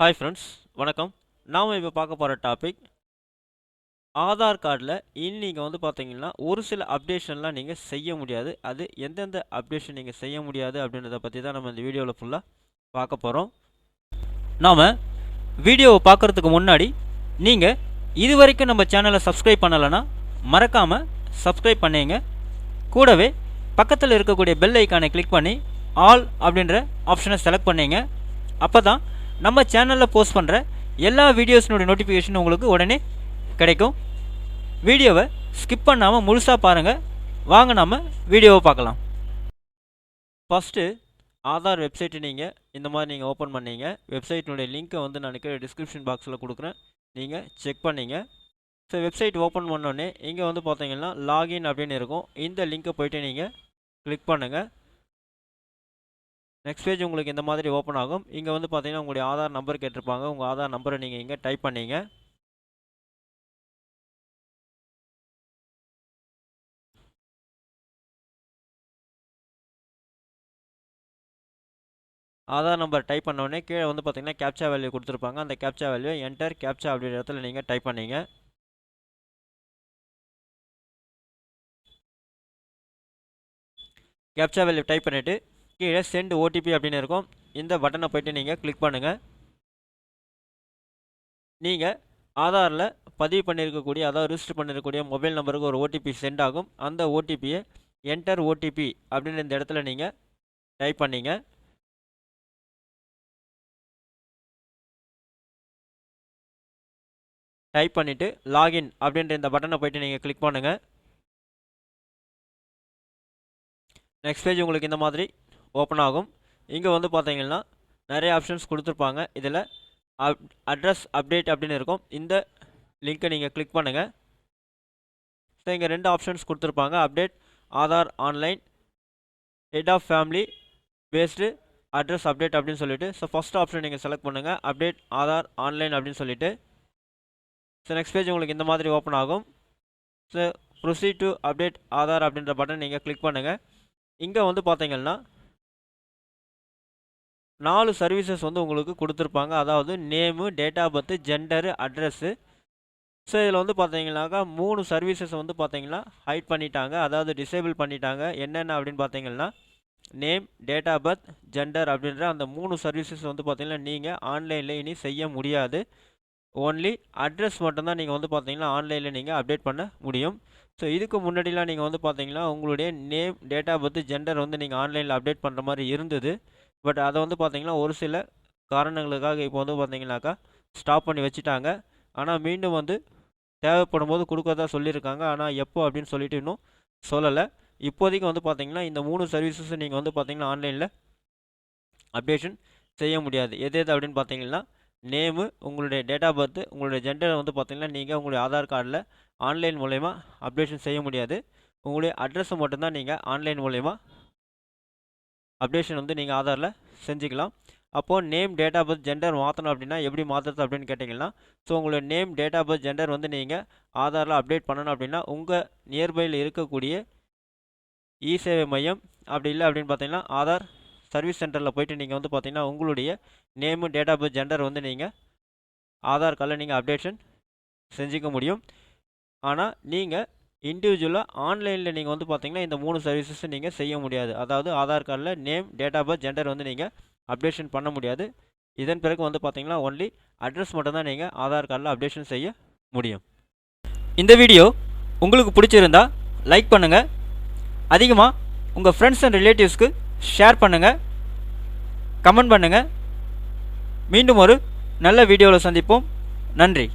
Hi friends, வணக்கம். நாம் இப்போ பார்க்க போகிற டாபிக் ஆதார் கார்டில் இனி நீங்கள் பார்த்தீங்கன்னா ஒரு சில அப்டேஷன்லாம் நீங்கள் செய்ய முடியாது. அது எந்தெந்த அப்டேஷன் நீங்கள் செய்ய முடியாது அப்படின்றத பற்றி தான் நம்ம இந்த வீடியோவில் ஃபுல்லாக பார்க்க போகிறோம். நாம் வீடியோவை பார்க்குறதுக்கு முன்னாடி நீங்கள் இது வரைக்கும் நம்ம சேனலை சப்ஸ்கிரைப் பண்ணலைன்னா மறக்காமல் சப்ஸ்கிரைப் பண்ணிங்க. கூடவே பக்கத்தில் இருக்கக்கூடிய பெல் ஐக்கானை கிளிக் பண்ணி ஆல் அப்படின்ற ஆப்ஷனை செலக்ட் பண்ணிங்க. அப்போ தான் நம்ம சேனலில் போஸ்ட் பண்ணுற எல்லா வீடியோஸினுடைய நோட்டிஃபிகேஷன் உங்களுக்கு உடனே கிடைக்கும். வீடியோவை ஸ்கிப் பண்ணாமல் முழுசாக பாருங்கள். வாங்க நம்ம வீடியோவை பார்க்கலாம். ஃபஸ்ட்டு ஆதார் வெப்சைட்டை நீங்கள் இந்த மாதிரி நீங்கள் ஓப்பன் பண்ணிங்க. வெப்சைட்டினுடைய லிங்க்கை நான் டிஸ்கிரிப்ஷன் பாக்ஸில் கொடுக்குறேன், நீங்கள் செக் பண்ணிங்க. ஸோ வெப்சைட் ஓப்பன் பண்ணோடனே இங்கே பார்த்தீங்கன்னா லாகின் அப்படின்னு இருக்கும். இந்த லிங்க்கை போய்ட்டு நீங்கள் கிளிக் பண்ணுங்கள். நெக்ஸ்ட் பேஜ் உங்களுக்கு இந்த மாதிரி ஓப்பன் ஆகும். இங்கே பார்த்தீங்கன்னா உங்களுடைய ஆதார் நம்பர் கேட்டிருப்பாங்க. உங்கள் ஆதார் நம்பரை நீங்கள் இங்கே டைப் பண்ணிங்க. ஆதார் நம்பர் டைப் பண்ணோடனே கீழே பார்த்தீங்கன்னா கேப்சா வேல்யூ கொடுத்துருப்பாங்க. அந்த கேப்சா வேல்யூ என்டர் கேப்சா அப்படின்ற இடத்துல நீங்கள் டைப் பண்ணிங்க. கேப்சா வேல்யூ டைப் பண்ணிவிட்டு கீழே சென்ட் ஓடிபி அப்படின்னு இருக்கும். இந்த பட்டனை போய்ட்டு நீங்கள் கிளிக் பண்ணுங்கள். நீங்கள் ஆதாரில் பதிவு பண்ணியிருக்கக்கூடிய, அதாவது ரிஜிஸ்டர் பண்ணியிருக்கக்கூடிய மொபைல் நம்பருக்கு ஒரு ஓடிபி சென்ட் ஆகும். அந்த ஓடிபியை என்டர் ஓடிபி அப்படின்னு இந்த இடத்துல நீங்கள் டைப் பண்ணிங்க. டைப் பண்ணிவிட்டு லாகின் அப்படின்ற இந்த பட்டனை போய்ட்டு நீங்கள் கிளிக் பண்ணுங்கள். நெக்ஸ்ட் பேஜ் உங்களுக்கு இந்த மாதிரி ஓப்பன் ஆகும். இங்கே பார்த்தீங்கன்னா நிறைய ஆப்ஷன்ஸ் கொடுத்துருப்பாங்க. இதில் அட்ரஸ் அப்டேட் அப்படின்னு இருக்கும். இந்த லிங்க்கை நீங்கள் கிளிக் பண்ணுங்கள். ஸோ இங்கே 2 ஆப்ஷன்ஸ் கொடுத்துருப்பாங்க. Update Aadhaar online, head of family based address update அப்படின்னு சொல்லிட்டு. ஸோ ஃபஸ்ட் ஆப்ஷன் நீங்கள் செலக்ட் பண்ணுங்கள், அப்டேட் ஆதார் ஆன்லைன் அப்படின்னு சொல்லிட்டு. ஸோ நெக்ஸ்ட் பேஜ் உங்களுக்கு இந்த மாதிரி ஓப்பன் ஆகும். So proceed to update Aadhaar அப்படின்ற பட்டன் நீங்கள் கிளிக் பண்ணுங்கள். இங்கே பார்த்தீங்கன்னா 4 சர்வீசஸ் உங்களுக்கு கொடுத்துருப்பாங்க. அதாவது name, date of birth, gender, address. So இதில் பார்த்தீங்கன்னாக்கா 3 சர்வீசஸ் பார்த்தீங்கன்னா ஹைட் பண்ணிட்டாங்க, அதாவது டிசேபிள் பண்ணிட்டாங்க. என்னென்ன அப்படின்னு பார்த்தீங்கன்னா name, date of birth, gender அப்படின்ற அந்த 3 சர்வீசஸ் பார்த்தீங்கன்னா நீங்கள் ஆன்லைனில் இனி செய்ய முடியாது. ஓன்லி அட்ரஸ் மட்டும்தான் நீங்கள் பார்த்தீங்கன்னா ஆன்லைனில் நீங்கள் அப்டேட் பண்ண முடியும். ஸோ இதுக்கு முன்னாடிலாம் நீங்கள் பார்த்தீங்கன்னா உங்களுடைய name, date of birth, gender நீங்கள் ஆன்லைனில் அப்டேட் பண்ணுற மாதிரி இருந்தது. பட் அதை பார்த்தீங்கன்னா ஒரு சில காரணங்களுக்காக இப்போ பார்த்தீங்கன்னாக்கா ஸ்டாப் பண்ணி வச்சுட்டாங்க. ஆனால் மீண்டும் தேவைப்படும் போது கொடுக்கறதா சொல்லியிருக்காங்க. ஆனால் எப்போ அப்படின்னு சொல்லிட்டு இன்னும் சொல்லலை. இப்போதைக்கு பார்த்தீங்கன்னா இந்த 3 சர்வீசஸும் நீங்கள் பார்த்தீங்கன்னா ஆன்லைனில் அப்டேஷன் செய்ய முடியாது. எது எது அப்படின்னு பார்த்தீங்கன்னா நேமு, உங்களுடைய டேட் ஆஃப் பர்த், உங்களுடைய ஜெண்டரை பார்த்தீங்கன்னா நீங்கள் உங்களுடைய ஆதார் கார்டில் ஆன்லைன் மூலயமா அப்டேஷன் செய்ய முடியாது. உங்களுடைய அட்ரஸை மட்டும்தான் நீங்கள் ஆன்லைன் மூலயமா அப்டேஷன் நீங்கள் ஆதாரில் செஞ்சுக்கலாம். அப்போது name, date of birth, gender மாற்றணும் அப்படின்னா எப்படி மாற்றுறது அப்படின்னு கேட்டிங்கன்னா, ஸோ உங்களுடைய name, date of birth, gender நீங்கள் ஆதாரில் அப்டேட் பண்ணணும் அப்படின்னா உங்கள் நியர்பையில் இருக்கக்கூடிய இ-சேவை மையம், அப்படி இல்லை அப்படின்னு பார்த்தீங்கன்னா ஆதார் சர்வீஸ் சென்டரில் போய்ட்டு நீங்கள் பார்த்தீங்கன்னா உங்களுடைய name, date of birth, gender நீங்கள் ஆதார் கார்டில் நீங்கள் அப்டேஷன் செஞ்சுக்க முடியும். ஆனால் நீங்கள் இண்டிவிஜுவலாக ஆன்லைனில் நீங்கள் பார்த்தீங்கன்னா இந்த 3 சர்வீசஸை நீங்கள் செய்ய முடியாது. அதாவது ஆதார் கார்டில் name, date of birth, gender நீங்கள் அப்டேஷன் பண்ண முடியாது. இதன் பிறகு பார்த்தீங்கன்னா ஒன்லி அட்ரஸ் மட்டும்தான் நீங்கள் ஆதார் கார்டில் அப்டேஷன் செய்ய முடியும். இந்த வீடியோ உங்களுக்கு பிடிச்சிருந்தா லைக் பண்ணுங்கள். அதிகமாக உங்கள் ஃப்ரெண்ட்ஸ் அண்ட் ரிலேட்டிவ்ஸ்க்கு ஷேர் பண்ணுங்கள், கமெண்ட் பண்ணுங்கள். மீண்டும் ஒரு நல்ல வீடியோவில் சந்திப்போம். நன்றி.